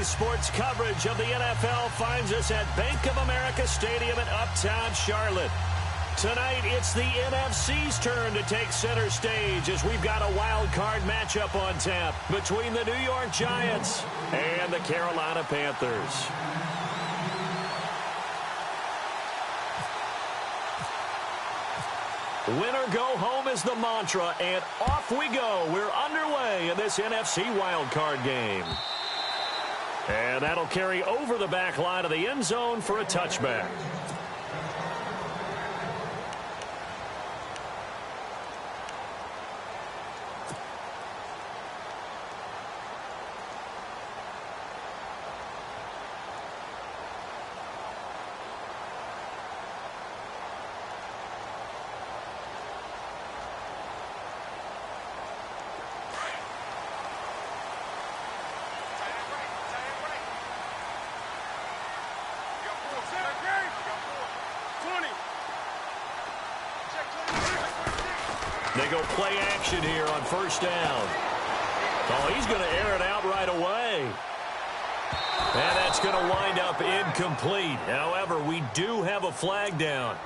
Today's sports coverage of the NFL finds us at Bank of America Stadium in Uptown Charlotte. Tonight, it's the NFC's turn to take center stage as we've got a wild card matchup on tap between the New York Giants and the Carolina Panthers. Win or go home is the mantra, and off we go. We're underway in this NFC wildcard game. And that'll carry over the back line of the end zone for a touchback. They go play action here on first down. Oh, he's going to air it out right away. And that's going to wind up incomplete. However, we do have a flag down.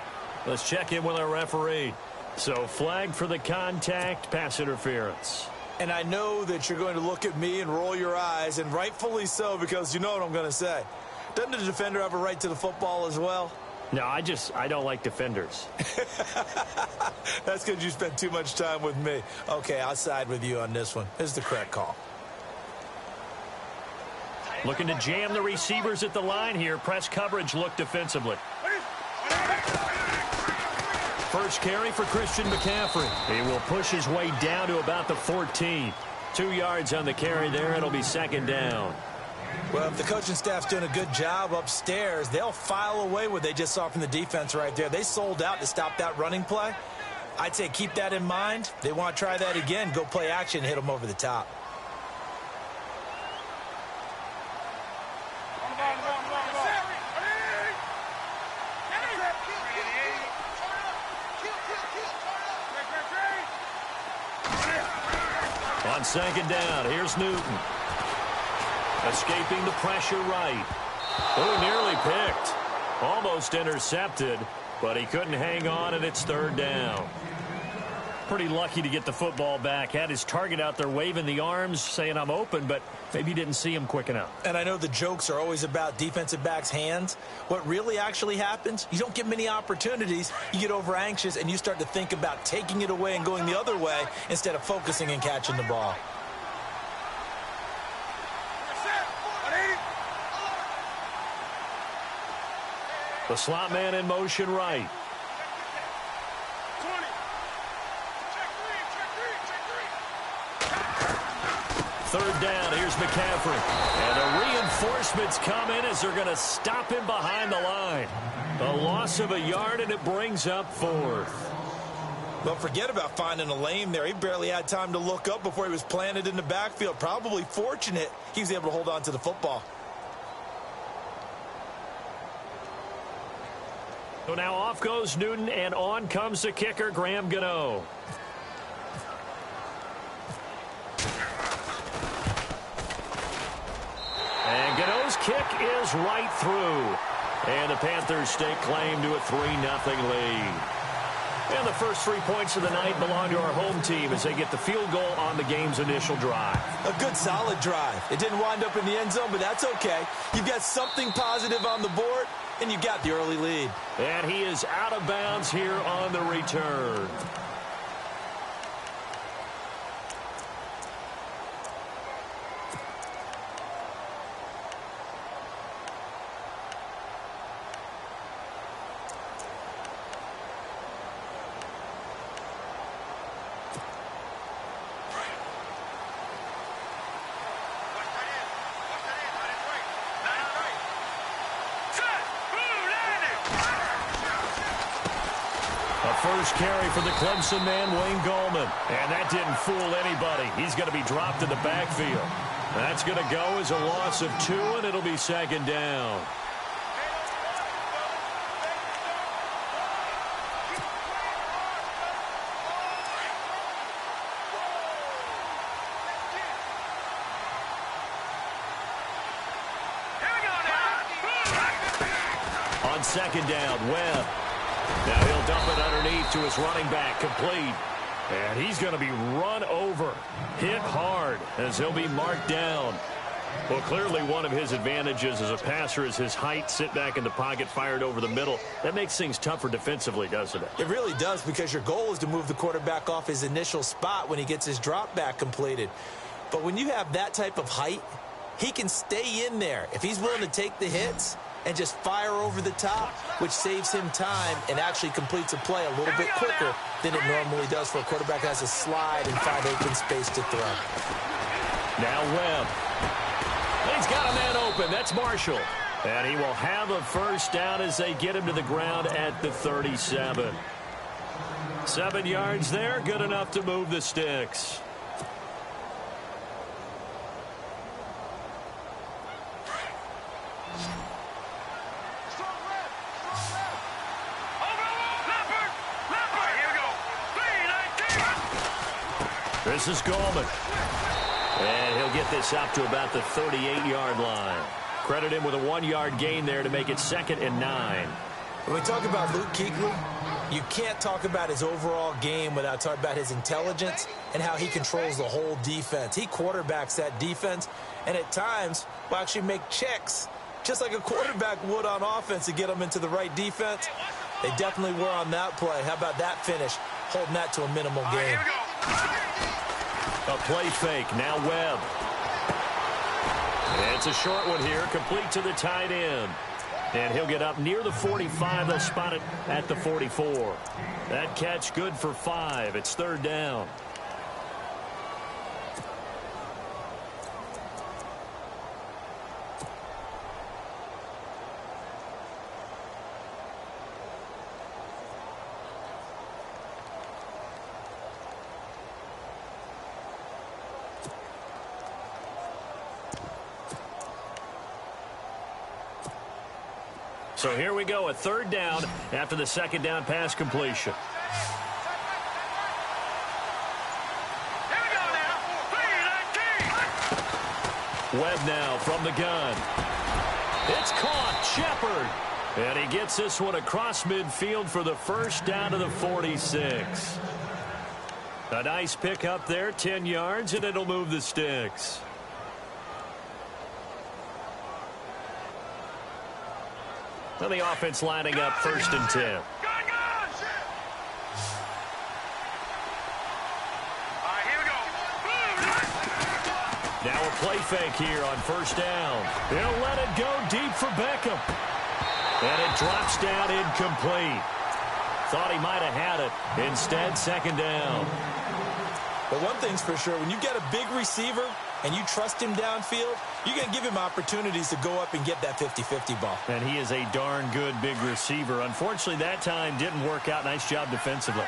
Let's check in with our referee. So, flag for the contact, pass interference. And I know that you're going to look at me and roll your eyes, and rightfully so, because you know what I'm going to say. Doesn't the defender have a right to the football as well? No, I don't like defenders. That's because you spent too much time with me. Okay, I'll side with you on this one. Here's the correct call. Looking to jam the receivers at the line here. Press coverage look defensively. First carry for Christian McCaffrey. He will push his way down to about the 14. 2 yards on the carry there. It'll be second down. Well, if the coaching staff's doing a good job upstairs, they'll file away what they just saw from the defense right there. They sold out to stop that running play. I'd say keep that in mind. They want to try that again. Go play action, hit them over the top. On second down, here's Newton. Escaping the pressure right. Oh, nearly picked. Almost intercepted, but he couldn't hang on, and it's third down. Pretty lucky to get the football back. Had his target out there waving the arms, saying I'm open, but maybe didn't see him quick enough. And I know the jokes are always about defensive backs' hands. What really actually happens, you don't get many opportunities. You get over anxious, and you start to think about taking it away and going the other way instead of focusing and catching the ball. The slot man in motion right. Third down, here's McCaffrey. And the reinforcements come in as they're going to stop him behind the line. A loss of a yard, and it brings up fourth. Well, forget about finding a lane there. He barely had time to look up before he was planted in the backfield. Probably fortunate he was able to hold on to the football. So now off goes Newton, and on comes the kicker, Graham Gano. And Gano's kick is right through. And the Panthers stake claim to a 3-0 lead. And the first 3 points of the night belong to our home team as they get the field goal on the game's initial drive. A good, solid drive. It didn't wind up in the end zone, but that's okay. You've got something positive on the board, and you got the early lead. And he is out of bounds here on the return. First carry for the Clemson man, Wayne Gallman. And that didn't fool anybody. He's going to be dropped in the backfield. That's going to go as a loss of 2, and it'll be second down. second down. Webb. Now he'll dump it underneath to his running back. Complete. And he's going to be run over. Hit hard as he'll be marked down. Well, clearly one of his advantages as a passer is his height. Sit back in the pocket, fired over the middle. That makes things tougher defensively, doesn't it? It really does, because your goal is to move the quarterback off his initial spot when he gets his drop back completed. But when you have that type of height, he can stay in there if he's willing to take the hits and just fire over the top, which saves him time and actually completes a play a little bit quicker than it normally does for a quarterback that has to slide and find open space to throw. Now Webb. He's got a man open. That's Marshall. And he will have a first down as they get him to the ground at the 37. 7 yards there, good enough to move the sticks. This is Gallman. And he'll get this up to about the 38-yard line. Credit him with a 1-yard gain there to make it 2nd and 9. When we talk about Luke Kuechly, you can't talk about his overall game without talking about his intelligence and how he controls the whole defense. He quarterbacks that defense, and at times will actually make checks, just like a quarterback would on offense, to get them into the right defense. They definitely were on that play. How about that finish, holding that to a minimal gain? A play fake, now Webb. And it's a short one here, complete to the tight end. And he'll get up near the 45. They'll spot it at the 44. That catch good for 5. It's 3rd down. So here we go, a 3rd down after the 2nd down pass completion. Here we go now. Webb now from the gun. It's caught. Shepard. And he gets this one across midfield for the first down to the 46. A nice pickup there, 10 yards, and it'll move the sticks. Well, the offense lining up 1st and 10. Now a play fake here on 1st down. He'll let it go deep for Beckham. And it drops down incomplete. Thought he might have had it. Instead, 2nd down. But one thing's for sure, when you get a big receiver and you trust him downfield, you're going to give him opportunities to go up and get that 50-50 ball. And he is a darn good big receiver. Unfortunately, that time didn't work out. Nice job defensively.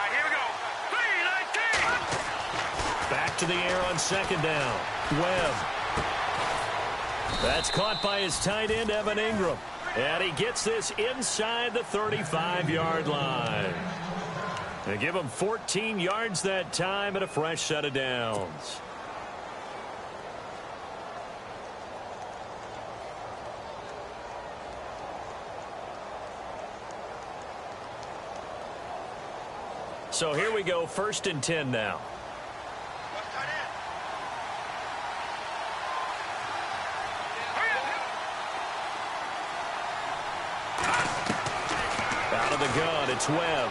Here we go. 3-19. Back to the air on 2nd down. Webb. That's caught by his tight end, Evan Ingram. And he gets this inside the 35-yard line. They give him 14 yards that time and a fresh set of downs. So here we go, 1st and 10 now. Out of the gun, it's Webb.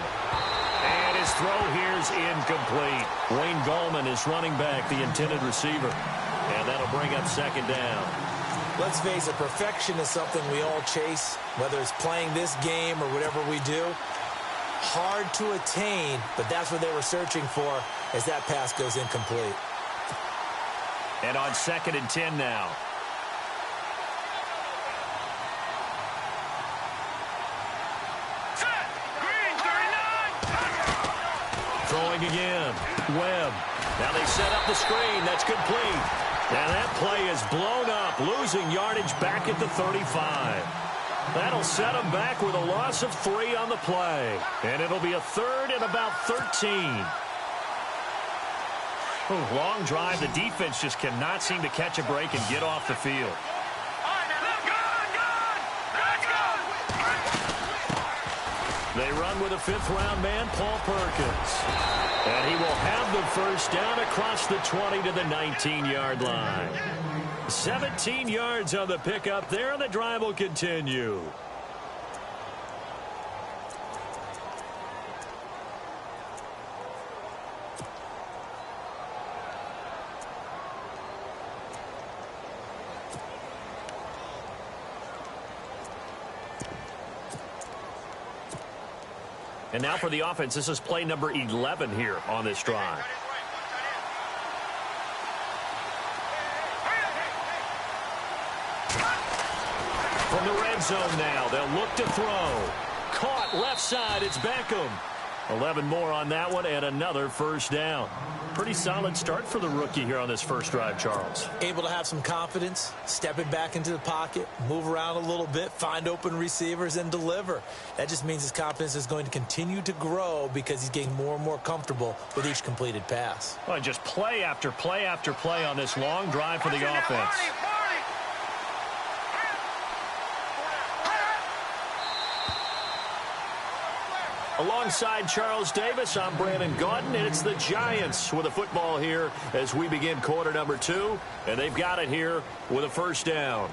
And his throw here's incomplete. Wayne Gallman is running back, the intended receiver. And that'll bring up 2nd down. Let's face it, perfection is something we all chase, whether it's playing this game or whatever we do. Hard to attain, but that's what they were searching for as that pass goes incomplete. And on 2nd and 10 now. Throwing again. Webb. Now they set up the screen. That's complete. And that play is blown up, losing yardage back at the 35. That'll set them back with a loss of 3 on the play. And it'll be a 3rd and about 13. Long drive. The defense just cannot seem to catch a break and get off the field. All right, now They run with a fifth-round man, Paul Perkins. And he will have the first down across the 20 to the 19-yard line. 17 yards on the pickup there, and the drive will continue. And now for the offense, this is play number 11 here on this drive. From the red zone now, they'll look to throw. Caught left side, it's Beckham. 11 more on that one and another first down. Pretty solid start for the rookie here on this first drive, Charles. Able to have some confidence, stepping back into the pocket, move around a little bit, find open receivers, and deliver. That just means his confidence is going to continue to grow because he's getting more and more comfortable with each completed pass. Well, just play after play after play on this long drive for the offense. Alongside Charles Davis, I'm Brandon Gaudin, and it's the Giants with a football here as we begin quarter number 2, and they've got it here with a first down.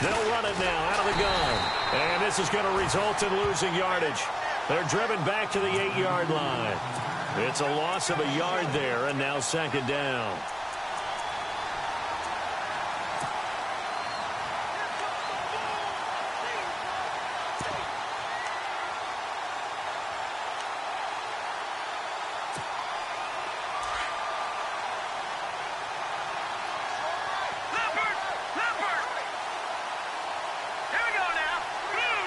They'll run it now out of the gun. And this is going to result in losing yardage. They're driven back to the 8-yard line. It's a loss of a yard there, and now second down.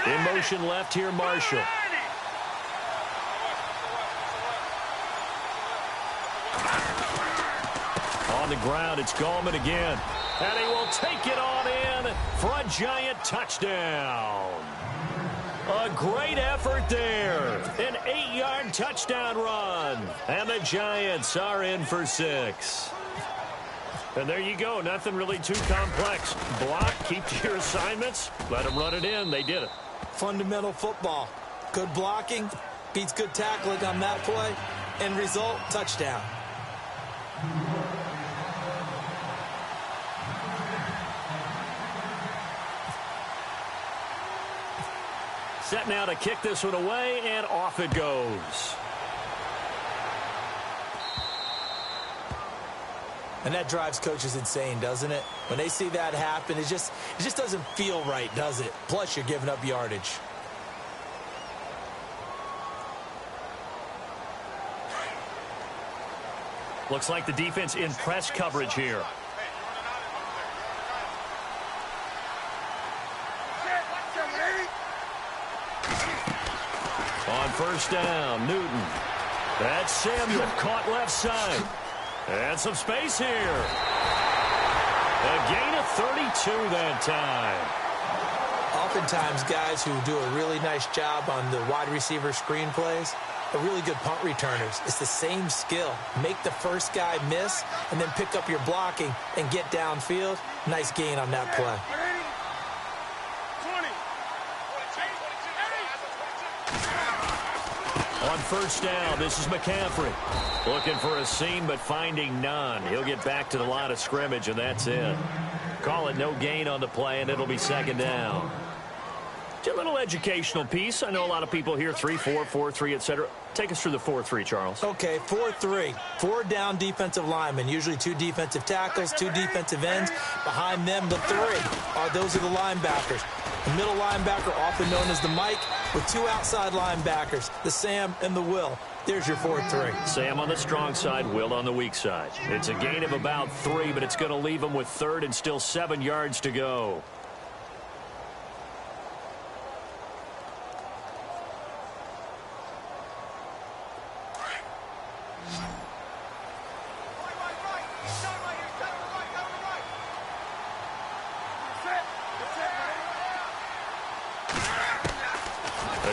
In motion left here, Marshall. On the ground, it's Gallman again. And he will take it on in for a Giant touchdown. A great effort there. An 8-yard touchdown run. And the Giants are in for 6. And there you go. Nothing really too complex. Block, keep to your assignments, let them run it in. They did it. Fundamental football. Good blocking beats good tackling on that play. End result, touchdown. Set now to kick this one away, and off it goes. And that drives coaches insane, doesn't it? When they see that happen, it just doesn't feel right, does it? Plus, you're giving up yardage. Looks like the defense in press coverage here. On first down, Newton. That's Samuel, caught left side. And some space here. A gain of 32 that time. Oftentimes, guys who do a really nice job on the wide receiver screen plays are really good punt returners. It's the same skill. Make the first guy miss and then pick up your blocking and get downfield. Nice gain on that play. On first down, this is McCaffrey. Looking for a seam, but finding none. He'll get back to the line of scrimmage, and that's it. Call it no gain on the play, and it'll be second down. A little educational piece. I know a lot of people hear 3-4, 4-3, etc. Take us through the 4-3, Charles. Okay, 4-3. 4 down defensive linemen, usually 2 defensive tackles, 2 defensive ends. Behind them, the 3. Those are the linebackers. The middle linebacker, often known as the Mike, with 2 outside linebackers, the Sam and the Will. There's your 4-3. Sam on the strong side, Will on the weak side. It's a gain of about 3, but it's going to leave him with third and still 7 yards to go.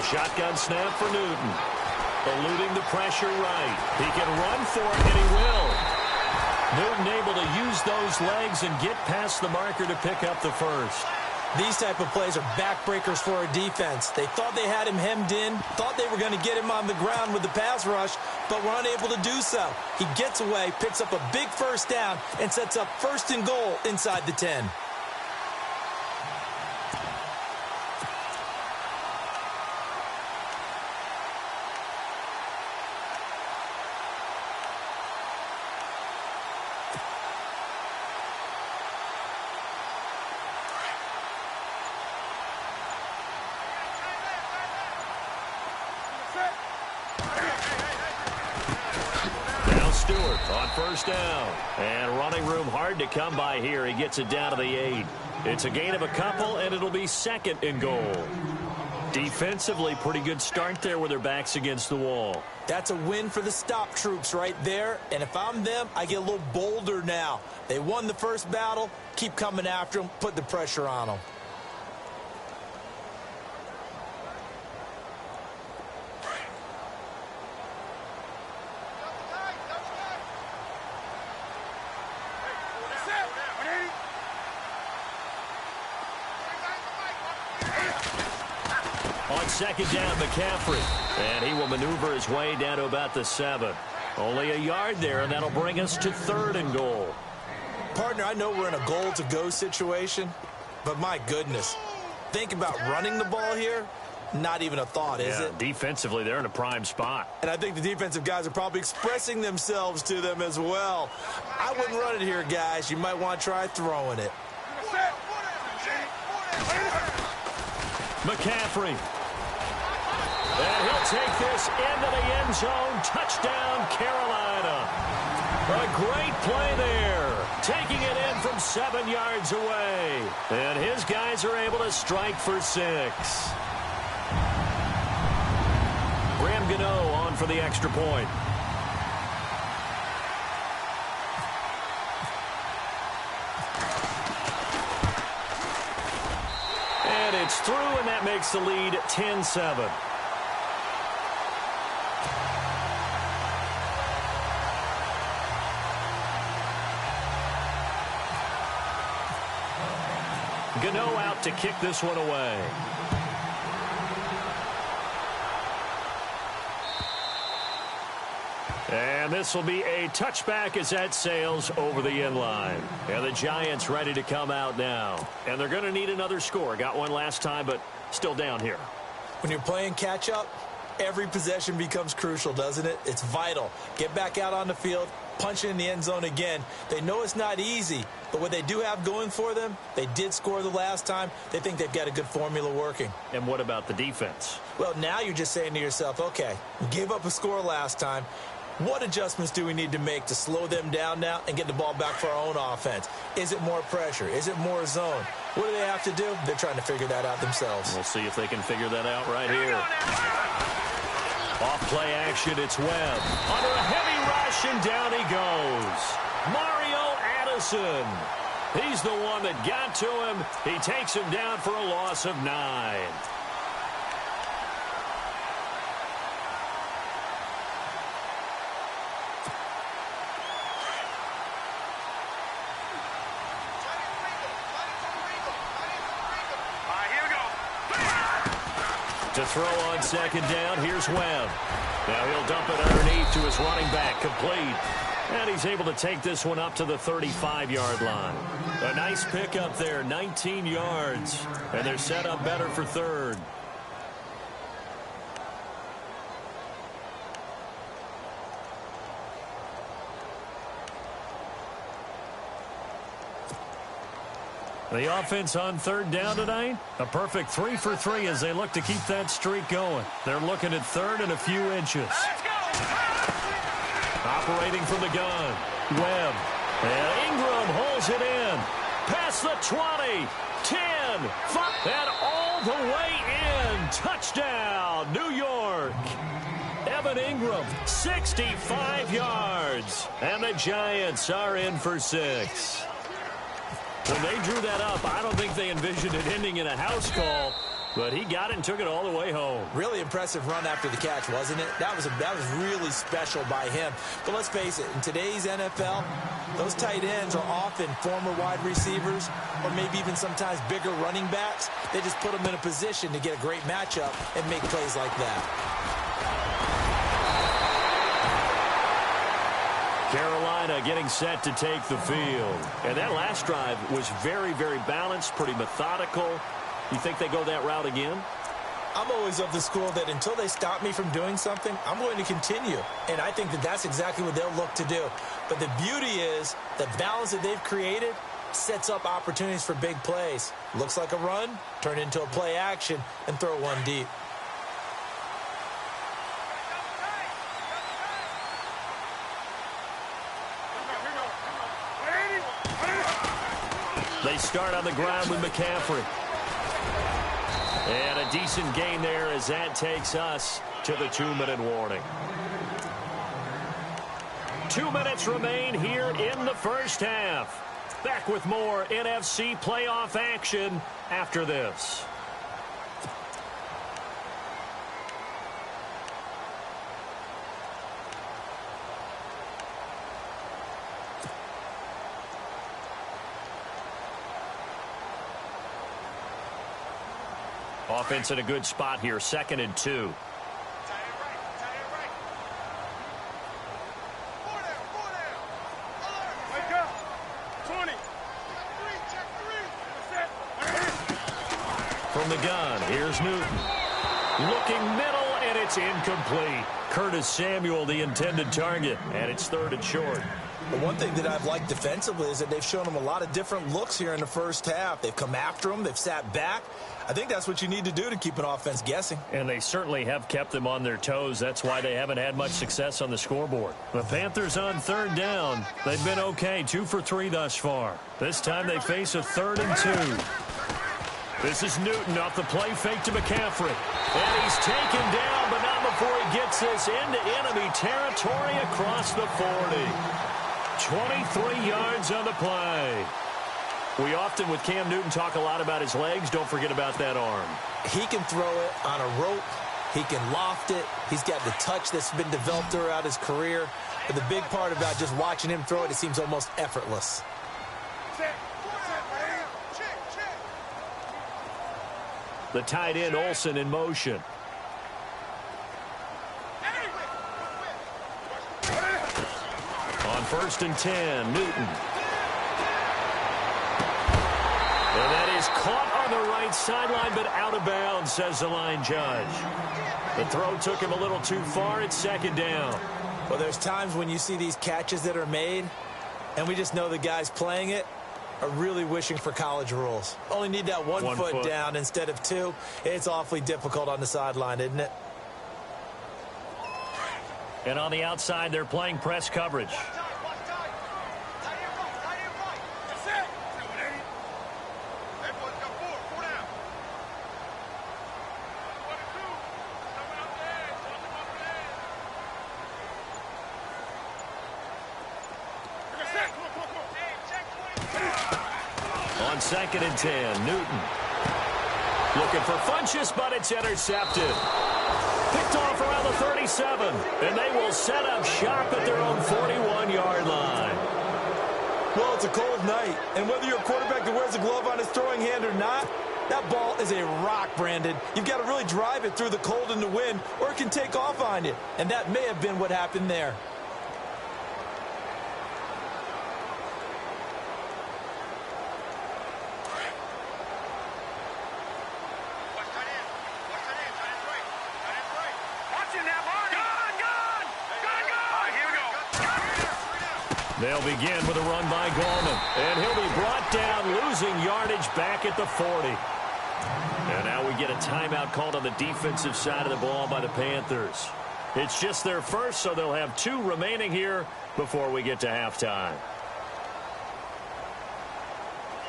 The shotgun snap for Newton. Eluding the pressure right. He can run for it, and he will. Newton able to use those legs and get past the marker to pick up the first. These type of plays are backbreakers for a defense. They thought they had him hemmed in, thought they were going to get him on the ground with the pass rush, but were unable to do so. He gets away, picks up a big first down, and sets up 1st and goal inside the 10. On 1st down. And running room hard to come by here. He gets it down to the 8. It's a gain of a couple, and it'll be 2nd and goal. Defensively, pretty good start there with their backs against the wall. That's a win for the stop troops right there. And if I'm them, I get a little bolder now. They won the first battle. Keep coming after them. Put the pressure on them. On 2nd down, McCaffrey. And he will maneuver his way down to about the 7. Only a yard there, and that'll bring us to 3rd and goal. Partner, I know we're in a goal-to-go situation, but my goodness. Think about running the ball here. Not even a thought, is it? Defensively, they're in a prime spot. And I think the defensive guys are probably expressing themselves to them as well. I wouldn't run it here, guys. You might want to try throwing it. McCaffrey. And he'll take this into the end zone. Touchdown, Carolina. A great play there. Taking it in from 7 yards away. And his guys are able to strike for 6. Graham Gano on for the extra point. And it's through, and that makes the lead 10-7. Gano out to kick this one away. And this will be a touchback as that sails over the end line. And the Giants ready to come out now. And they're going to need another score. Got one last time, but still down here. When you're playing catch-up, every possession becomes crucial, doesn't it? It's vital. Get back out on the field, punch it in the end zone again. They know it's not easy, but what they do have going for them, they did score the last time. They think they've got a good formula working. And what about the defense? Well, now you're just saying to yourself, okay, we gave up a score last time. What adjustments do we need to make to slow them down now and get the ball back for our own offense? Is it more pressure? Is it more zone? What do they have to do? They're trying to figure that out themselves. We'll see if they can figure that out right here. Off play action, it's Webb. Under a heavy rush, and down he goes. Mario Addison. He's the one that got to him. He takes him down for a loss of 9. To throw on second down, here's Webb. Now he'll dump it underneath to his running back, complete. And he's able to take this one up to the 35-yard line. A nice pickup there, 19 yards. And they're set up better for third. The offense on third down tonight, a perfect 3 for 3 as they look to keep that streak going. They're looking at third and a few inches. Operating from the gun, Webb. And Ingram holds it in. Past the 20, 10, 5, and all the way in. Touchdown, New York. Evan Ingram, 65 yards. And the Giants are in for 6. When they drew that up, I don't think they envisioned it ending in a house call. But he got it and took it all the way home. Really impressive run after the catch, wasn't it? That was really special by him. But let's face it, in today's NFL, those tight ends are often former wide receivers or maybe even sometimes bigger running backs. They just put them in a position to get a great matchup and make plays like that. Carolina getting set to take the field. And that last drive was very, very balanced, pretty methodical. You think they go that route again? I'm always of the school that until they stop me from doing something, I'm going to continue. And I think that that's exactly what they'll look to do. But the beauty is the balance that they've created sets up opportunities for big plays. Looks like a run, turn it into a play action, and throw one deep. They start on the ground with McCaffrey. And a decent gain there as that takes us to the 2-minute warning. 2 minutes remain here in the first half. Back with more NFC playoff action after this. Offense in a good spot here, 2nd and 2. From the gun, here's Newton. Looking middle, and it's incomplete. Curtis Samuel, the intended target, and it's 3rd and short. The one thing that I've liked defensively is that they've shown them a lot of different looks here in the first half. They've come after them. They've sat back. I think that's what you need to do to keep an offense guessing. And they certainly have kept them on their toes. That's why they haven't had much success on the scoreboard. The Panthers on 3rd down. They've been okay, 2 for 3 thus far. This time they face a 3rd and 2. This is Newton off the play fake to McCaffrey. And he's taken down, but not before he gets this into enemy territory across the 40. 23 yards on the play. We often, with Cam Newton, talk a lot about his legs. Don't forget about that arm. He can throw it on a rope. He can loft it. He's got the touch that's been developed throughout his career. But the big part about just watching him throw it seems almost effortless. The tight end, Olsen, in motion. On 1st and 10, Newton. And that is caught on the right sideline, but out of bounds, says the line judge. The throw took him a little too far. It's 2nd down. Well, there's times when you see these catches that are made, and we just know the guys playing it are really wishing for college rules. Only need that one foot down instead of 2. It's awfully difficult on the sideline, isn't it? And on the outside, they're playing press coverage. On 2nd and 10, Newton. Looking for Funchess, but it's intercepted. Picked off around the 37, and they will set up shop at their own 41-yard line. Well, it's a cold night, and whether you're a quarterback that wears a glove on his throwing hand or not, that ball is a rock, Brandon. You've got to really drive it through the cold and the wind, or it can take off on you, and that may have been what happened there. They'll begin with a run by Gorman. And he'll be brought down, losing yardage back at the 40. And now we get a timeout called on the defensive side of the ball by the Panthers. It's just their first, so they'll have 2 remaining here before we get to halftime.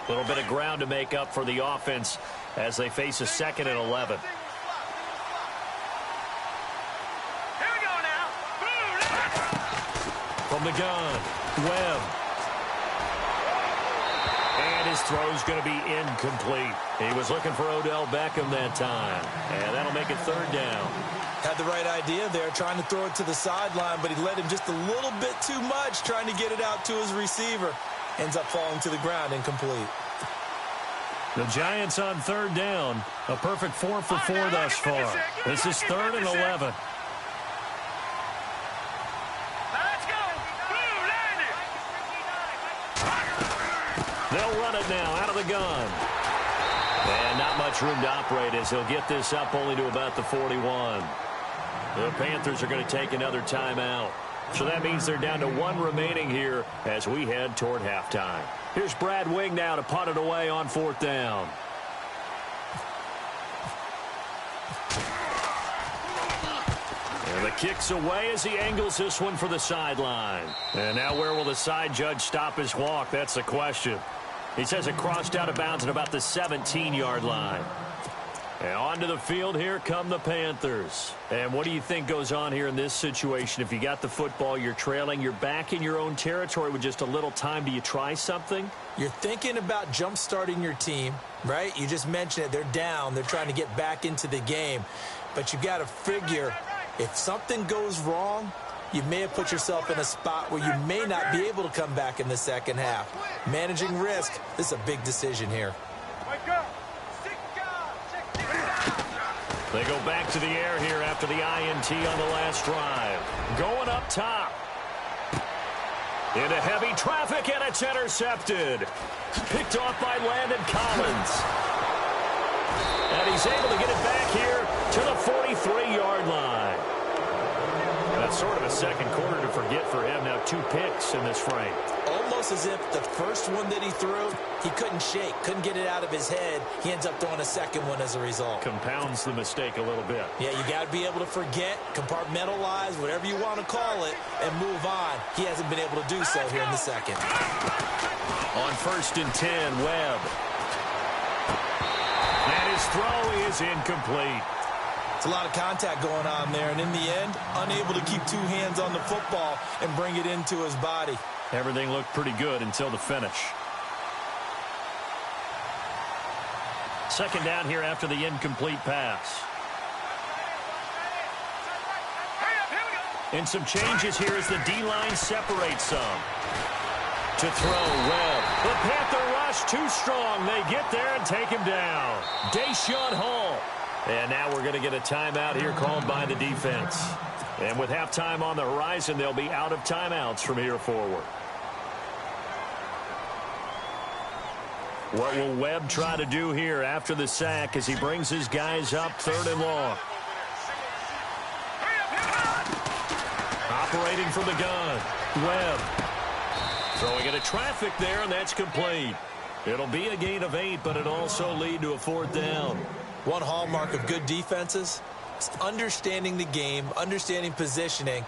A little bit of ground to make up for the offense as they face a 2nd and 11. From the gun, Webb. And his throw's going to be incomplete. He was looking for Odell Beckham that time. And that'll make it third down. Had the right idea there, trying to throw it to the sideline, but he led him just a little bit too much, trying to get it out to his receiver. Ends up falling to the ground, incomplete. The Giants on third down. A perfect 4 for 4 thus far. This is 3rd and 11. They'll run it now out of the gun. And not much room to operate as he'll get this up only to about the 41. The Panthers are going to take another timeout. So that means they're down to 1 remaining here as we head toward halftime. Here's Brad Wing now to punt it away on 4th down. And the kick's away as he angles this one for the sideline. And now where will the side judge stop his walk? That's the question. He says it crossed out of bounds at about the 17-yard line. And onto the field, here come the Panthers. And what do you think goes on here in this situation? If you got the football, you're trailing, you're back in your own territory with just a little time. Do you try something? You're thinking about jump-starting your team, right? You just mentioned it. They're down. They're trying to get back into the game. But you got to figure, if something goes wrong, you may have put yourself in a spot where you may not be able to come back in the second half. Managing risk, this is a big decision here. They go back to the air here after the INT on the last drive. Going up top. Into heavy traffic, and it's intercepted. Picked off by Landon Collins. And he's able to get it back here to the 43-yard line. That's sort of a second quarter to forget for him. Now 2 picks in this frame. Almost as if the first one that he threw, he couldn't shake, couldn't get it out of his head. He ends up throwing a second one as a result. Compounds the mistake a little bit. Yeah, you got to be able to forget, compartmentalize, whatever you want to call it, and move on. He hasn't been able to do so here in the second. On 1st and 10, Webb. And his throw is incomplete. It's a lot of contact going on there, and in the end, unable to keep 2 hands on the football and bring it into his body. Everything looked pretty good until the finish. Second down here after the incomplete pass. And some changes here as the D-line separates some. To throw, Webb. The Panther rush too strong. They get there and take him down. Deshaun Hall. And now we're going to get a timeout here called by the defense. And with halftime on the horizon, they'll be out of timeouts from here forward. What will Webb try to do here after the sack as he brings his guys up 3rd and long? Operating from the gun, Webb. Throwing into traffic there, and that's complete. It'll be a gain of 8, but it'll also lead to a 4th down. One hallmark of good defenses is understanding the game, understanding positioning,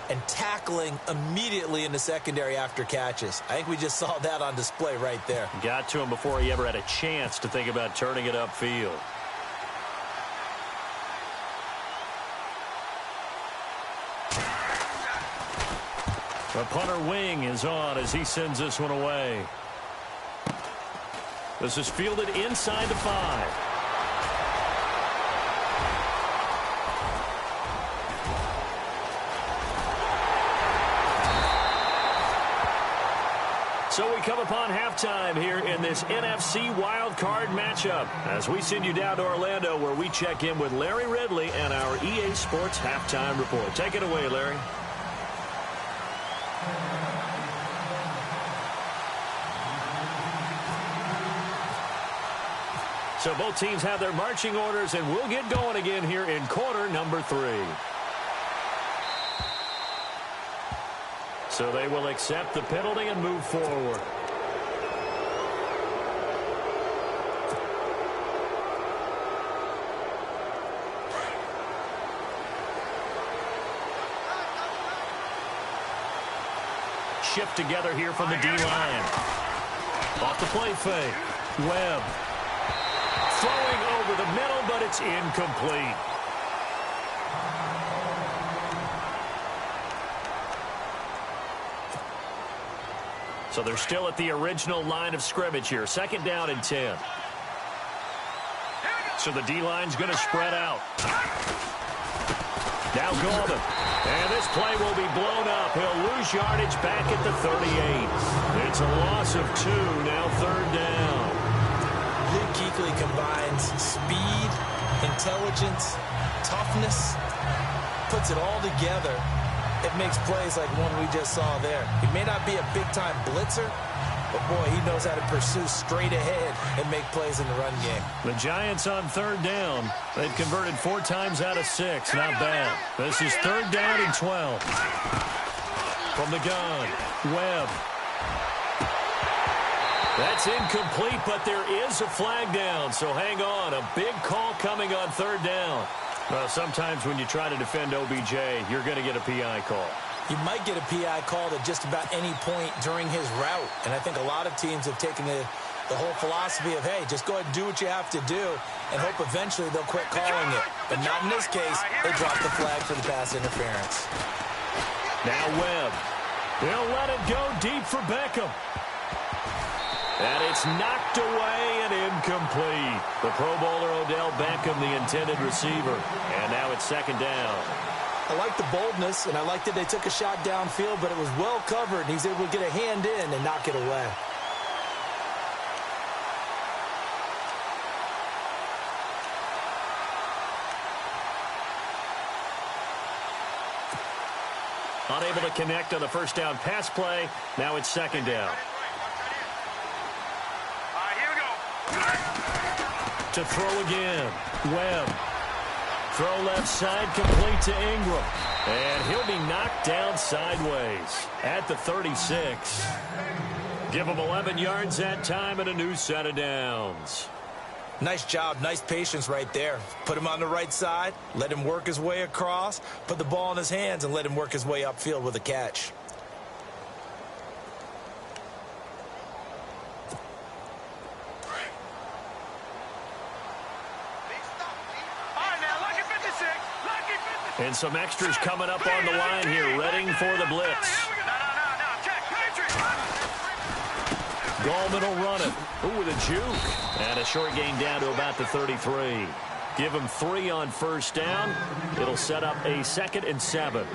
and tackling immediately in the secondary after catches. I think we just saw that on display right there. Got to him before he ever had a chance to think about turning it upfield. The punter Wing is on as he sends this one away. This is fielded inside the 5. So we come upon halftime here in this NFC wildcard matchup as we send you down to Orlando where we check in with Larry Ridley and our EA Sports Halftime Report. Take it away, Larry. So both teams have their marching orders, and we'll get going again here in quarter number 3. So they will accept the penalty and move forward. Shift together here from the D-line. Off the play fake. Webb. Throwing over the middle, but it's incomplete. So they're still at the original line of scrimmage here. 2nd down and 10. So the D-line's going to spread out. Now Golden. And this play will be blown up. He'll lose yardage back at the 38. It's a loss of 2, now 3rd down. Luke Kuechly combines speed, intelligence, toughness, puts it all together. It makes plays like one we just saw there. He may not be a big-time blitzer, but, boy, he knows how to pursue straight ahead and make plays in the run game. The Giants on 3rd down. They've converted 4 times out of 6. Not bad. This is 3rd down and 12. From the gun, Webb. That's incomplete, but there is a flag down, so hang on. A big call coming on 3rd down. Well, sometimes when you try to defend OBJ, you're going to get a PI call. You might get a PI called at just about any point during his route. And I think a lot of teams have taken the whole philosophy of, hey, just go ahead and do what you have to do and hope eventually they'll quit calling it. But not in this case. They dropped the flag for the pass interference. Now Webb. They'll let it go deep for Beckham. And it's knocked away and incomplete. The Pro Bowler Odell Beckham, the intended receiver. And now it's 2nd down. I like the boldness, and I like that they took a shot downfield, but it was well covered, and he's able to get a hand in and knock it away. Unable to connect on the 1st down pass play. Now it's 2nd down. To throw again. Webb. Throw left side, complete to Ingram. And he'll be knocked down sideways at the 36. Give him 11 yards that time and a new set of downs. Nice job, nice patience right there. Put him on the right side, let him work his way across, put the ball in his hands, and let him work his way upfield with a catch. And some extras coming up on the line here, readying for the blitz. Gallman will run it. Ooh, with a juke. And a short gain down to about the 33. Give him 3 on 1st down. It'll set up a 2nd and 7.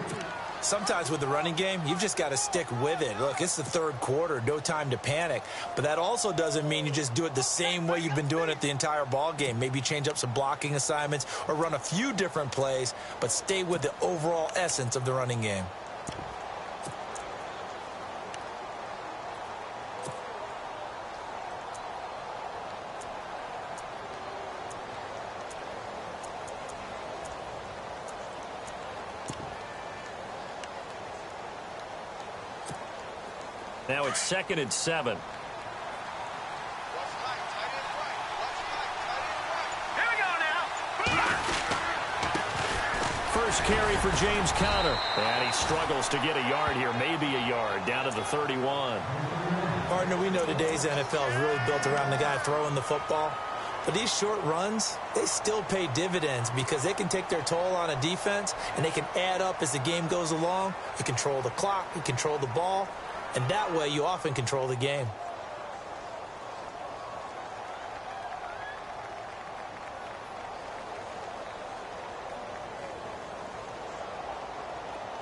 Sometimes with the running game, you've just got to stick with it. Look, it's the 3rd quarter, no time to panic. But that also doesn't mean you just do it the same way you've been doing it the entire ball game. Maybe change up some blocking assignments or run a few different plays, but stay with the overall essence of the running game. Now it's 2nd and 7. First carry for James Conner. And he struggles to get a yard here, maybe a yard, down to the 31. Partner, we know today's NFL is really built around the guy throwing the football. But these short runs, they still pay dividends because they can take their toll on a defense and they can add up as the game goes along. You control the clock, you control the ball. And that way, you often control the game.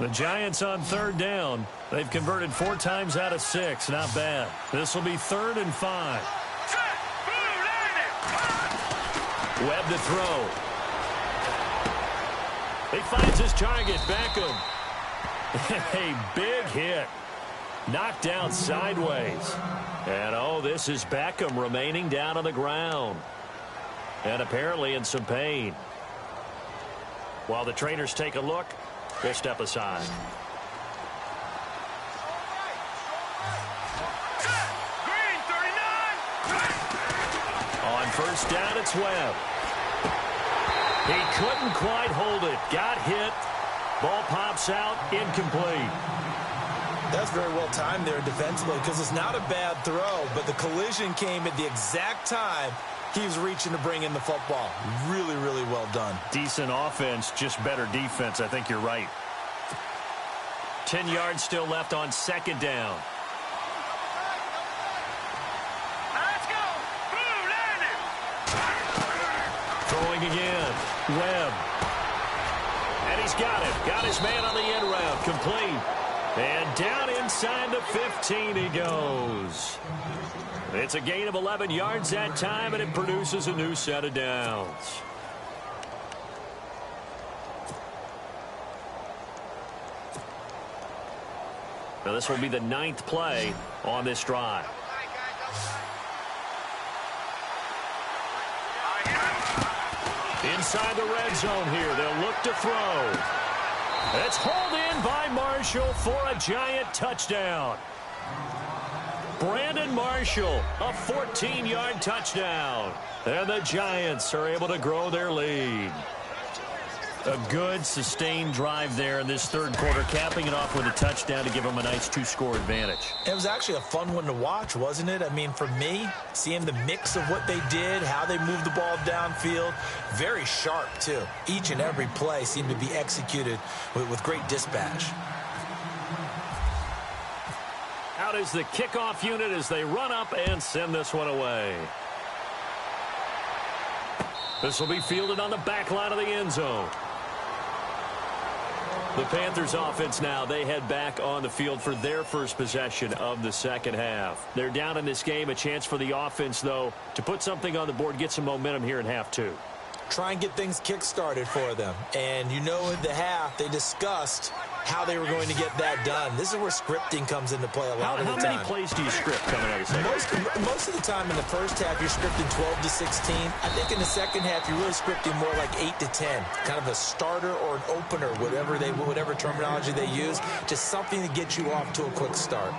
The Giants on 3rd down. They've converted 4 times out of 6. Not bad. This will be 3rd and 5. Webb to throw. He finds his target, Beckham. A big hit. Knocked down sideways. And, oh, this is Beckham remaining down on the ground. And apparently in some pain. While the trainers take a look, we'll step aside. Green, 39. On 1st down, it's Webb. He couldn't quite hold it. Got hit. Ball pops out. Incomplete. That's very well timed there defensively because it's not a bad throw, but the collision came at the exact time he was reaching to bring in the football. Really, really well done. Decent offense, just better defense. I think you're right. 10 yards still left on 2nd down. throwing again. Webb. And he's got it. Got his man on the end route. Complete. And down inside the 15 he goes. It's a gain of 11 yards that time, and it produces a new set of downs. Now this will be the 9th play on this drive. Inside the red zone here, they'll look to throw. It's hauled in by Marshall for a giant touchdown. Brandon Marshall, a 14-yard touchdown. And the Giants are able to grow their lead. A good, sustained drive there in this third quarter, capping it off with a touchdown to give them a nice 2-score advantage. It was actually a fun one to watch, wasn't it? I mean, for me, seeing the mix of what they did, how they moved the ball downfield, very sharp, too. Each and every play seemed to be executed with great dispatch. Out is the kickoff unit as they run up and send this one away. This will be fielded on the back line of the end zone. The Panthers offense now, they head back on the field for their first possession of the second half. They're down in this game. A chance for the offense, though, to put something on the board, get some momentum here in half two. Try and get things kick-started for them. And you know in the half, they discussed how they were going to get that done. This is where scripting comes into play a lot of the time. How many plays do you script coming out of the second half? Most of the time in the first half, you're scripting 12 to 16. I think in the second half, you're really scripting more like 8 to 10. Kind of a starter or an opener, whatever terminology they use. Just something to get you off to a quick start.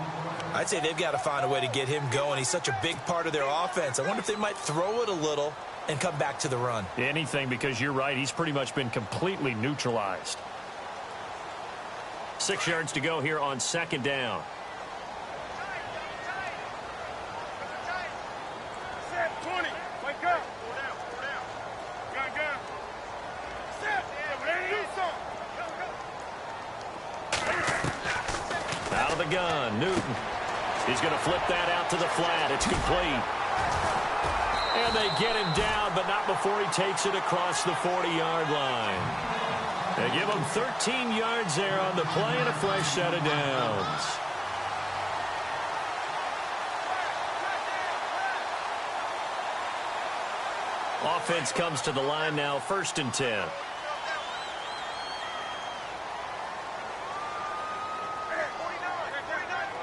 I'd say they've got to find a way to get him going. He's such a big part of their offense. I wonder if they might throw it a little and come back to the run. Anything, because you're right. He's pretty much been completely neutralized. 6 yards to go here on second down. Set 20. Wake up. Gun. Set. Out of the gun, Newton. He's going to flip that out to the flat. It's complete. And they get him down, but not before he takes it across the 40-yard line. They give him 13 yards there on the play and a fresh set of downs. Offense comes to the line now, 1st and 10.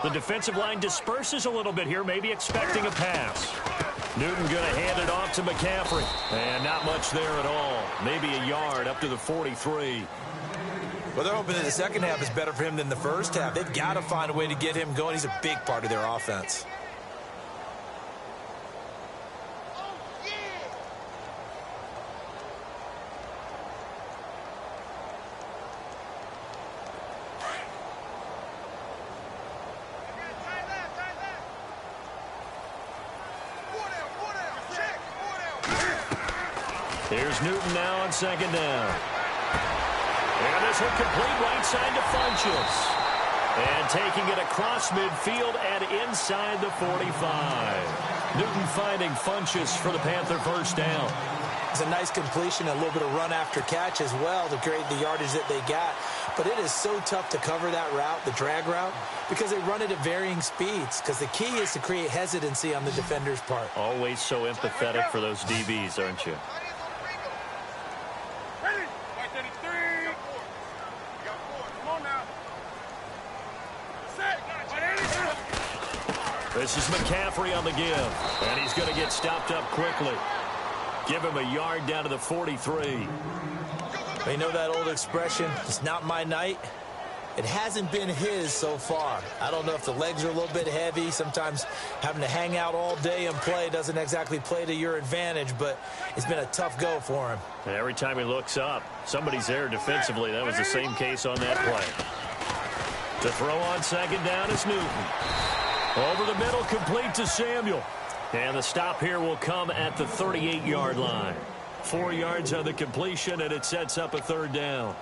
The defensive line disperses a little bit here, maybe expecting a pass. Newton going to hand it off to McCaffrey. And not much there at all. Maybe a yard up to the 43. Well, they're hoping that the second half is better for him than the first half. They've got to find a way to get him going. He's a big part of their offense. Here's Newton now on second down. And this will complete right side to Funchess. And taking it across midfield and inside the 45. Newton finding Funchess for the Panther first down. It's a nice completion, a little bit of run after catch as well to create the yardage that they got. But it is so tough to cover that route, the drag route, because they run it at varying speeds. Because the key is to create hesitancy on the defender's part. Always so empathetic for those DBs, aren't you? This is McCaffrey on the give, and he's going to get stopped up quickly. Give him a yard down to the 43. They know that old expression, it's not my night. It hasn't been his so far. I don't know if the legs are a little bit heavy. Sometimes having to hang out all day and play doesn't exactly play to your advantage, but it's been a tough go for him. And every time he looks up, somebody's there defensively. That was the same case on that play. To throw on second down is Newton. Over the middle, complete to Samuel. And the stop here will come at the 38-yard line. 4 yards on the completion, and it sets up a third down.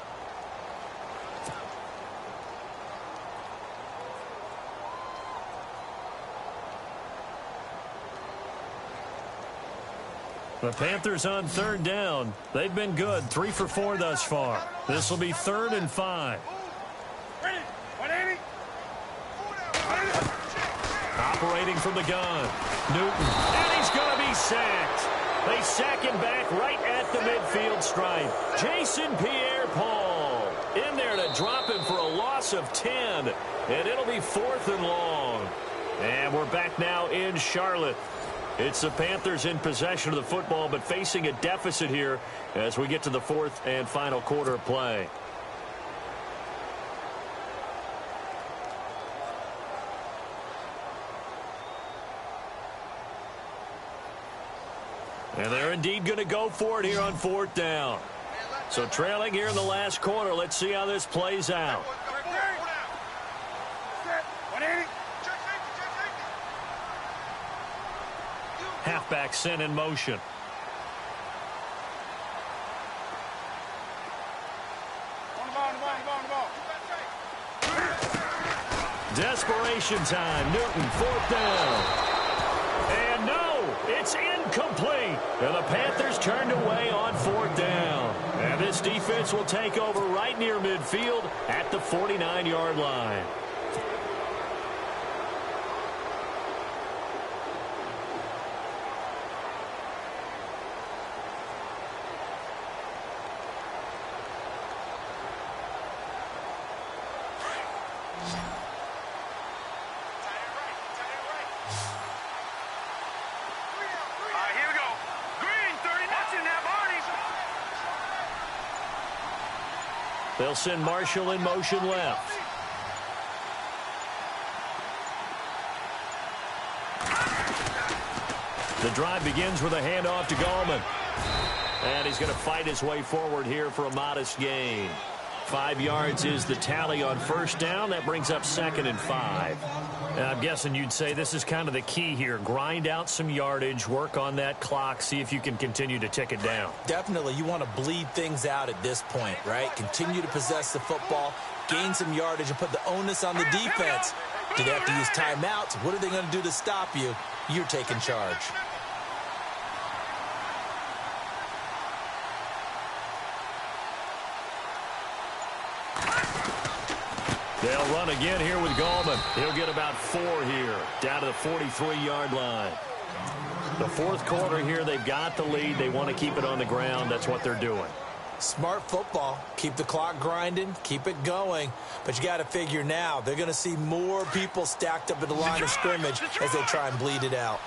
The Panthers on third down. They've been good, 3 for 4 thus far. This will be 3rd and 5. Ready? 180. Operating from the gun. Newton. And he's going to be sacked. They sack him back right at the midfield stripe. Jason Pierre-Paul in there to drop him for a loss of 10. And it'll be 4th and long. And we're back now in Charlotte. It's the Panthers in possession of the football, but facing a deficit here as we get to the 4th and final quarter of play. And they're indeed going to go for it here on 4th down. So trailing here in the last quarter. Let's see how this plays out. Halfback sent in motion. Desperation time. Newton, 4th down. And no, it's incomplete. And the Panthers turned away on 4th down. And this defense will take over right near midfield at the 49-yard line. They'll send Marshall in motion left. The drive begins with a handoff to Gallman. And he's going to fight his way forward here for a modest gain. 5 yards is the tally on 1st down. That brings up 2nd and 5. And I'm guessing you'd say this is kind of the key here. Grind out some yardage, work on that clock, see if you can continue to tick it down. Definitely. You want to bleed things out at this point, right? Continue to possess the football, gain some yardage, and put the onus on the defense. Do they have to use timeouts? What are they going to do to stop you? You're taking charge. They'll run again here with Gallman. He'll get about 4 here, down to the 43-yard line. The 4th quarter here, they've got the lead. They want to keep it on the ground. That's what they're doing. Smart football. Keep the clock grinding. Keep it going. But you got to figure now, they're going to see more people stacked up at the line of scrimmage as they try and bleed it out.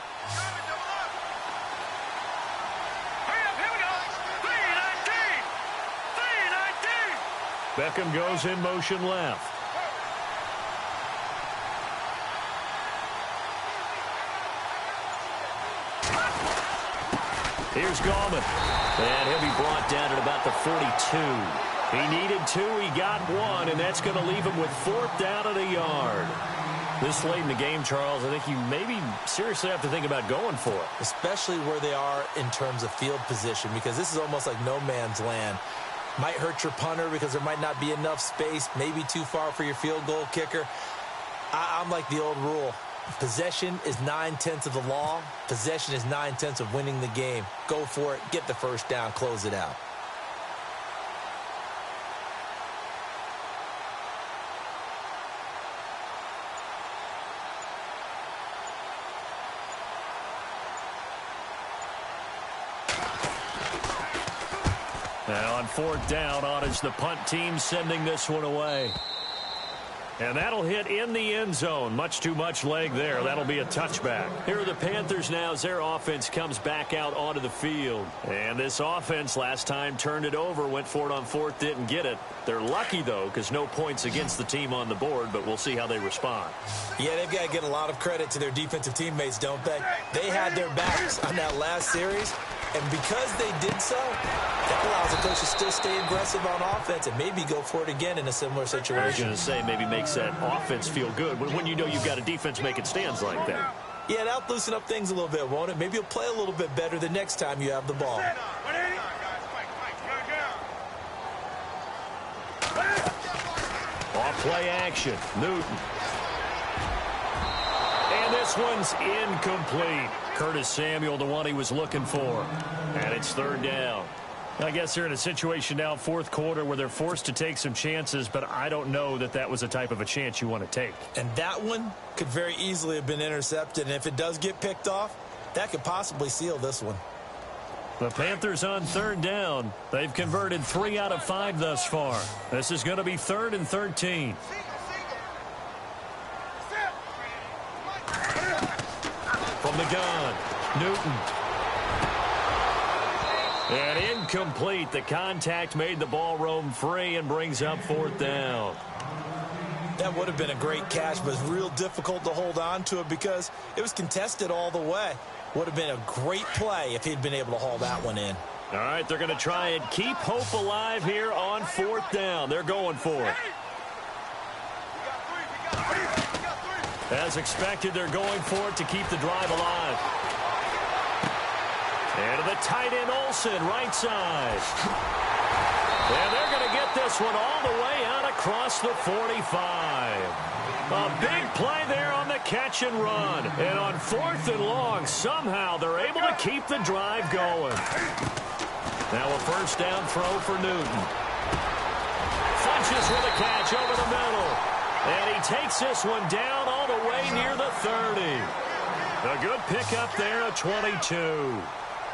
Beckham goes in motion left. Here's Gallman. And he'll be brought down at about the 42. He needed 2, he got 1, and that's going to leave him with 4th down at a yard. This late in the game, Charles, I think you maybe seriously have to think about going for it. Especially where they are in terms of field position, because this is almost like no man's land. Might hurt your punter because there might not be enough space, maybe too far for your field goal kicker. I'm like the old rule. Possession is 9/10 of the law. Possession is 9/10 of winning the game. Go for it. Get the 1st down. Close it out. Now on 4th down, on is the punt team sending this one away. And that'll hit in the end zone. Much too much leg there. That'll be a touchback. Here are the Panthers now as their offense comes back out onto the field. And this offense last time turned it over, went for it on 4th, didn't get it. They're lucky, though, because no points against the team on the board, but we'll see how they respond. Yeah, they've got to get a lot of credit to their defensive teammates, don't they? They had their backs on that last series, and because they did so, that allows the coach to still stay aggressive on offense and maybe go for it again in a similar situation. I was going to say maybe makes that offense feel good when you know you've got a defense making stands like that. Yeah, that'll loosen up things a little bit, won't it? Maybe you'll play a little bit better the next time you have the ball. Off play action. Newton. And this one's incomplete. Curtis Samuel, the one he was looking for. And it's third down. I guess they're in a situation now, fourth quarter, where they're forced to take some chances, but I don't know that that was the type of a chance you want to take. And that one could very easily have been intercepted. And if it does get picked off, that could possibly seal this one. The Panthers on third down. They've converted 3 out of 5 thus far. This is going to be 3rd and 13. From the gun, Newton. And incomplete. The contact made the ball roam free and brings up 4th down. That would have been a great catch, but it's real difficult to hold on to it because it was contested all the way. Would have been a great play if he'd been able to haul that one in. All right, they're going to try and keep hope alive here on 4th down. They're going for it. As expected, they're going for it to keep the drive alive. And to the tight end, Olsen, right side. And they're going to get this one all the way out across the 45. A big play there on the catch and run. And on 4th and long, somehow they're able to keep the drive going. Now a first down throw for Newton. Funches with a catch over the middle. And he takes this one down all the way near the 30. A good pickup there at 22.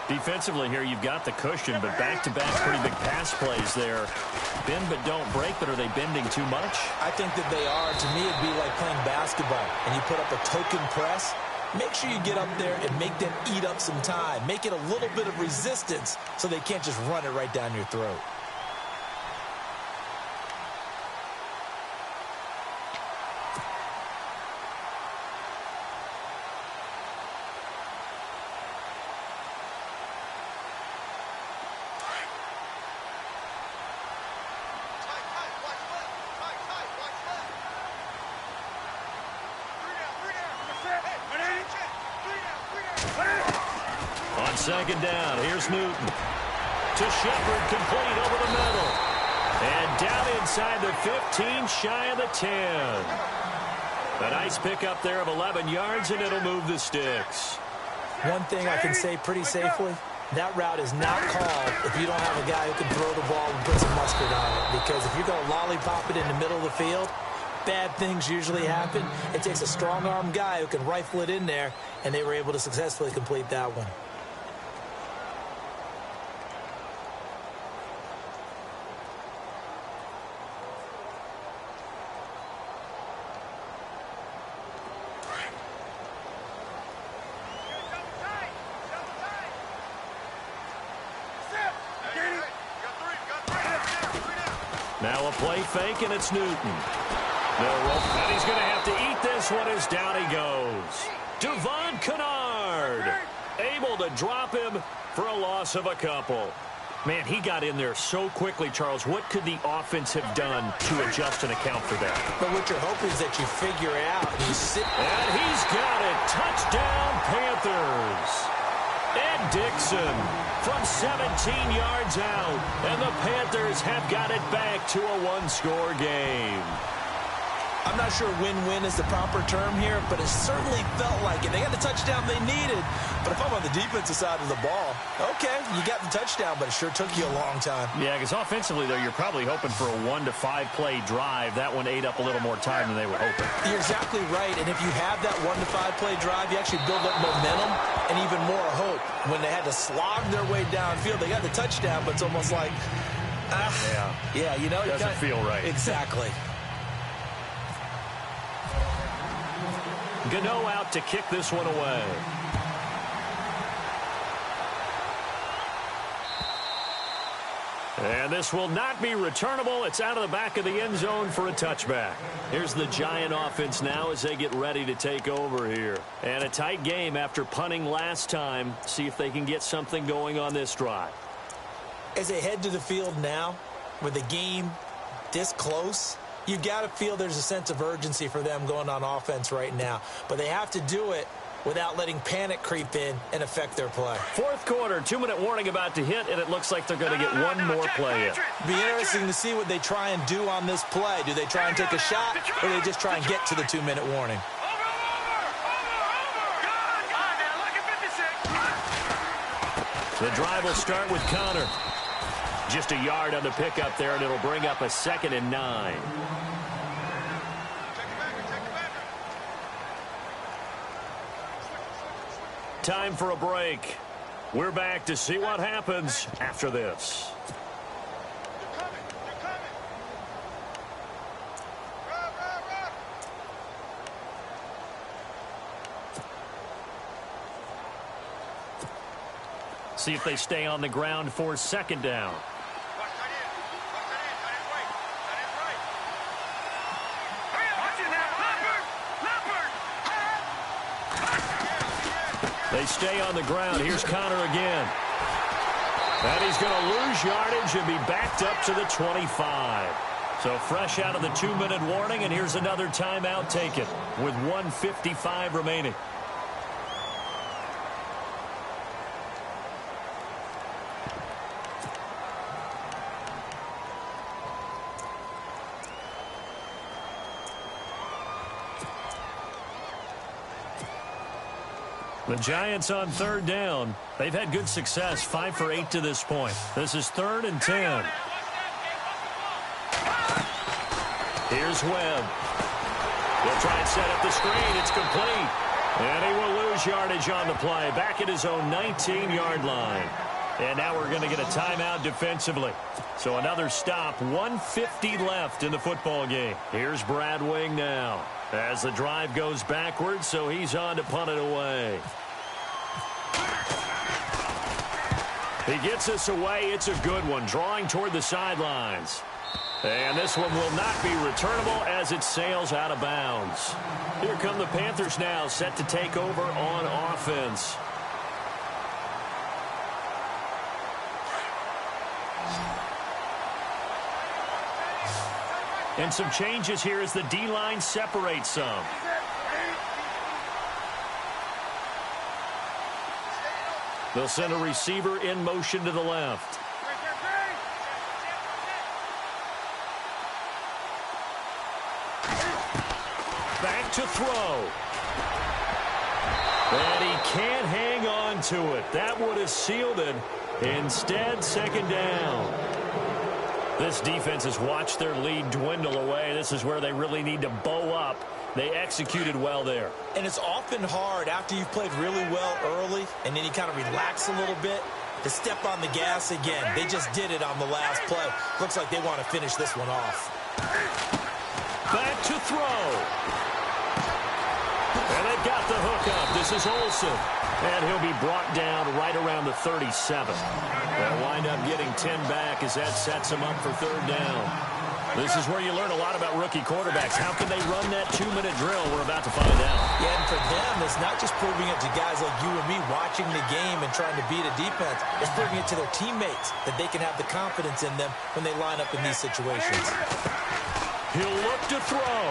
Defensively here, you've got the cushion, but back-to-back pretty big pass plays there. Bend but don't break, but are they bending too much? I think that they are. To me, it'd be like playing basketball, and you put up a token press. Make sure you get up there and make them eat up some time. Make it a little bit of resistance so they can't just run it right down your throat. Second down, here's Newton. To Shepard, complete over the middle. And down inside the 15, shy of the 10. A nice pickup there of 11 yards, and it'll move the sticks. One thing I can say pretty safely, that route is not called if you don't have a guy who can throw the ball and put some mustard on it. Because if you're going to lollipop it in the middle of the field, bad things usually happen. It takes a strong-arm guy who can rifle it in there, and they were able to successfully complete that one. Now a play fake, and it's Newton. And he's going to have to eat this one as down he goes. Devon Kennard able to drop him for a loss of a couple. Man, he got in there so quickly, Charles. What could the offense have done to adjust and account for that? But what you're hoping is that you figure it out. And he's got it. Touchdown, Panthers. Ed Dixon from 17 yards out. And the Panthers have got it back to a one-score game. I'm not sure win-win is the proper term here, but it certainly felt like it. They got the touchdown they needed. But if I'm on the defensive side of the ball, okay, you got the touchdown, but it sure took you a long time. Yeah, because offensively, though, you're probably hoping for a 1 to 5 play drive. That one ate up a little more time than they were hoping. You're exactly right, and if you have that 1 to 5 play drive, you actually build up momentum and even more hope. When they had to slog their way downfield, they got the touchdown, but it's almost like, yeah, you know. It doesn't feel right. Exactly. Gano out to kick this one away. And this will not be returnable. It's out of the back of the end zone for a touchback. Here's the Giant offense now as they get ready to take over here. And a tight game after punting last time. See if they can get something going on this drive. As they head to the field now, with the game this close, you got to feel there's a sense of urgency for them going on offense right now. But they have to do it without letting panic creep in and affect their play. Fourth quarter, 2-minute warning about to hit, and it looks like they're going to get one more play in. Be interesting to see what they try and do on this play. Do they try and take a shot, or do they just try and get to the 2-minute warning? The drive will start with Connor. Just a yard on the pickup there, and it'll bring up a 2nd and 9. Time for a break. We're back to see what happens after this. See if they stay on the ground for 2nd down. They stay on the ground. Here's Connor again. And he's going to lose yardage and be backed up to the 25. So fresh out of the 2-minute warning, and here's another timeout taken with 1:55 remaining. The Giants on 3rd down. They've had good success, 5 for 8 to this point. This is 3rd and 10. Here's Webb. He'll try and set up the screen. It's complete. And he will lose yardage on the play. Back at his own 19-yard line. And now we're going to get a timeout defensively. So another stop. 1:50 left in the football game. Here's Brad Wing now, as the drive goes backwards, so he's on to punt it away. He gets us away. It's a good one, drawing toward the sidelines. And this one will not be returnable as it sails out of bounds. Here come the Panthers now, set to take over on offense. And some changes here as the D-line separates some. They'll send a receiver in motion to the left. Back to throw. And he can't hang on to it. That would have sealed it. Instead, 2nd down. This defense has watched their lead dwindle away. This is where they really need to bow up. They executed well there. And it's often hard after you've played really well early and then you kind of relax a little bit to step on the gas again. They just did it on the last play. Looks like they want to finish this one off. Back to throw. And they've got the hook up. This is Olsen. And he'll be brought down right around the 37. They'll wind up getting 10 back as that sets them up for 3rd down. This is where you learn a lot about rookie quarterbacks. How can they run that 2-minute drill? We're about to find out. Yeah, and for them, it's not just proving it to guys like you and me watching the game and trying to beat a defense. It's proving it to their teammates that they can have the confidence in them when they line up in these situations. He'll look to throw.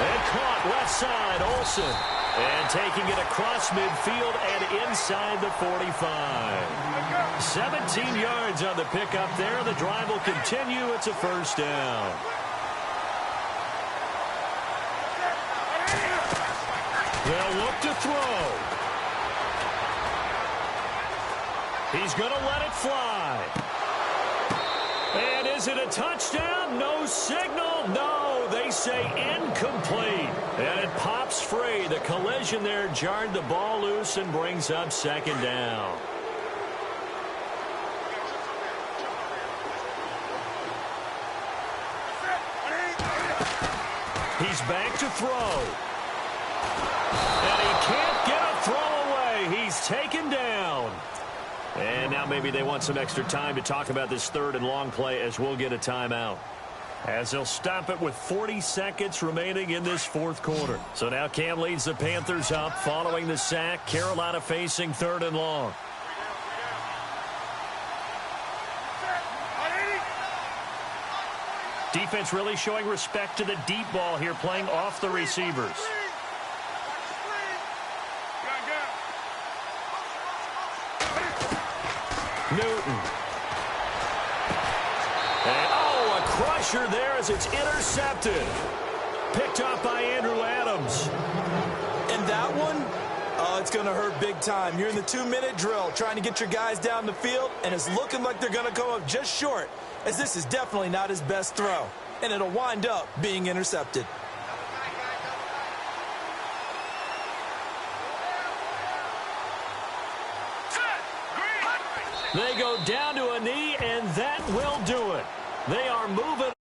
And caught left side, Olsen. And taking it across midfield and inside the 45. 17 yards on the pickup there. The drive will continue. It's a 1st down. They'll look to throw. He's going to let it fly. And is it a touchdown? No signal. No, they say incomplete. And it pops free. The collision there jarred the ball loose and brings up 2nd down. He's back to throw. And he can't get a throw away. He's taken down. And now maybe they want some extra time to talk about this 3rd and long play as we'll get a timeout. As they'll stop it with 40 seconds remaining in this 4th quarter. So now Cam leads the Panthers up following the sack. Carolina facing 3rd and long. Defense really showing respect to the deep ball here, playing off the receivers. Newton. And, a crusher there as it's intercepted. Picked off by Andrew Adams. And that one, Oh, it's going to hurt big time. You're in the 2-minute drill trying to get your guys down the field, and it's looking like they're going to come up just short, as this is definitely not his best throw, and it'll wind up being intercepted. They go down to a knee, and that will do it. They are moving.